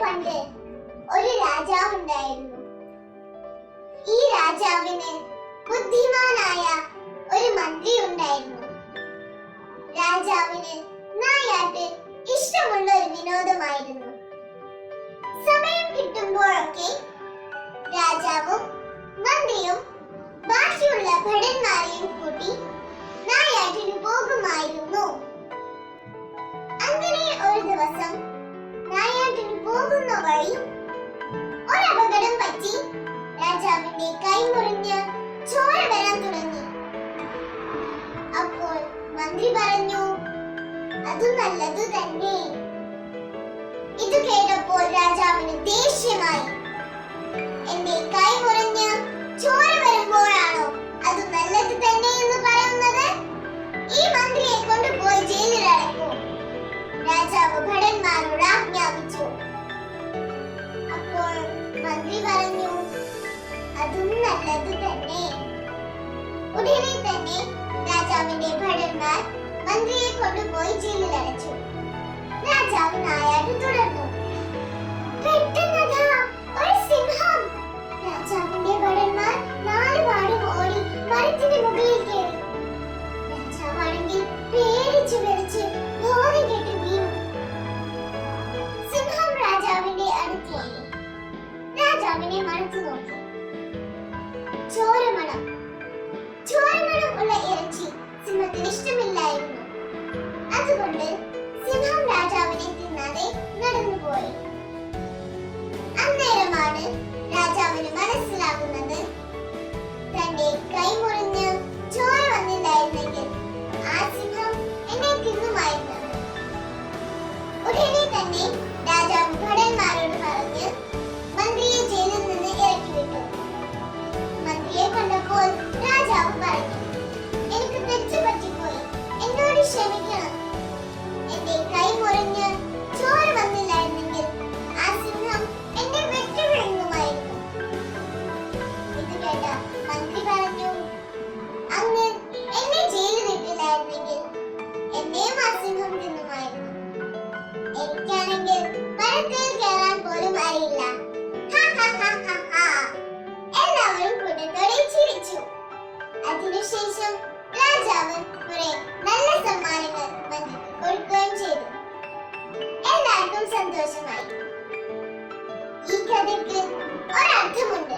പണ്ട് ഒരു രാജാവുണ്ടായിരുന്നു. ഈ രാജാവിന് ബുദ്ധിമാനായ ഒരു മന്ത്രി ഉണ്ടായിരുന്നു. രാജാവിന് നായാട്ട് ഇഷ്ടമുള്ള ഒരു വിനോദമായിരുന്നു. സമയം കിട്ടുമ്പോഴൊക്കെ രാജാവും മന്ത്രിയും ബാക്കിയുള്ള ഭടന്മാരെയും കൂട്ടി നായാട്ടിന് പോകുമായിരുന്നു. അങ്ങനെ ഒരു ദിവസം നായാട്ടിന് പോകുന്ന വഴി ഒരപകടം പറ്റി രാജാവിന്റെ കൈ മുറിഞ്ഞ് ചോര വരാൻ തുടങ്ങി. അപ്പോൾ മന്ത്രി പറഞ്ഞു, അത് നല്ലത് തന്നെ. ഇത് കേട്ടപ്പോൾ രാജാവിന് ദേഷ്യമായി. എന്റെ കൈ മുറിഞ്ഞ് ചോര വരുമ്പോഴാണോ അത് നല്ലത് തന്നെ എന്ന് പറയുന്നത്? ഈ മന്ത്രിയെ കൊണ്ടുപോയി ജയിലിൽ അടയ്ക്കൂ. രാജാവ് ഭടന്മാരോട് ആജ്ഞാപിച്ചു. അപ്പോൾ മന്ത്രി പറഞ്ഞു, അതും നല്ലത് തന്നെ. ഉടനെ തന്നെ രാജാവിന്റെ ഭടന്മാർ മന്ത്രിയെ കൊണ്ടുപോയി ജയിലിൽ അടച്ചു. രാജാവ് നായാട്ട് തുടർന്നു. പെട്ടെന്നതാ ഒരു സിംഹം. രാജാവിന്റെ ഭടന്മാർ നാലുപാടും ഓടി മരത്തിന്റെ മുകളിൽ കയറി. രാജാവാണെങ്കിൽ പേടിച്ചു വിറച്ച് ബോധം കെട്ട് വീണു. സിംഹം രാജാവിന്റെ അടുത്ത് വന്നു. രാജാവിനെ മണത്തു നോക്കി. ചോരമണം ഉള്ള ഇറച്ചി സിംഹത്തിന് ഇഷ്ടമില്ലായിരുന്നു. അതുകൊണ്ട് സിംഹം രാജാവിനെ തിന്നാതെ നടന്നുപോയി. അന്നേരമാണ് രാജാവിന് മനസ്സിലാകുന്നത്, തന്റെ കൈ മുറിഞ്ഞ് ചോര വന്നില്ലായിരുന്നെങ്കിൽ ആ സിംഹം എന്നെ തിന്നുമായിരുന്നു. ഉടനെ തന്നെ രാജാവ് ഭടന്മാരോട് പറഞ്ഞ് മന്ത്രിയെ ജയിലിൽ നിന്ന് ഇറക്കിവിട്ടു. മന്ത്രിയെ കണ്ടപ്പോൾ രാജാവ് പറഞ്ഞു, എനിക്ക് തെറ്റ് പറ്റിപ്പോയി, എന്നോട് ക്ഷമിക്കണം. എന്റെ കൈ മുറിഞ്ഞ് ചോര വന്നില്ലായിരുന്നെങ്കിൽ ആ സിംഹം എന്നെ വെട്ടിവിഴുങ്ങുമായിരുന്നു. ഇത് കേട്ട മന്ത്രി പറഞ്ഞു, അങ്ങ് എന്നെ ജയിലിൽ ഇട്ടില്ലായിരുന്നെങ്കിൽ എന്നെയും ആ സിംഹം തിന്നുമായിരുന്നു. എനിക്കാണെങ്കിൽ മരത്തിൽ കയറാൻ പോലും അറിയില്ല. എല്ലാവരും കൂട്ടത്തോടെ ചിരിച്ചു. അതിനുശേഷം രാജാവ് കുറെ നല്ല സമ്മാനങ്ങൾ മന്ത്രിക്ക് കൊടുക്കുകയും ചെയ്തു. എല്ലാവർക്കും സന്തോഷമായി. ഈ കഥയ്ക്ക് ഒരർത്ഥമുണ്ട്.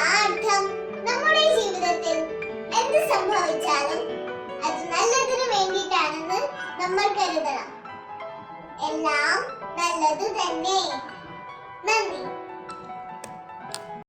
ആ അർത്ഥം നമ്മുടെ ജീവിതത്തിൽ എന്ത് സംഭവിച്ചാലും അത് നല്ലതിനു വേണ്ടിയിട്ടാണെന്ന് നമ്മൾ കരുതണം. എല്ലാം നല്ലത് തന്നെ.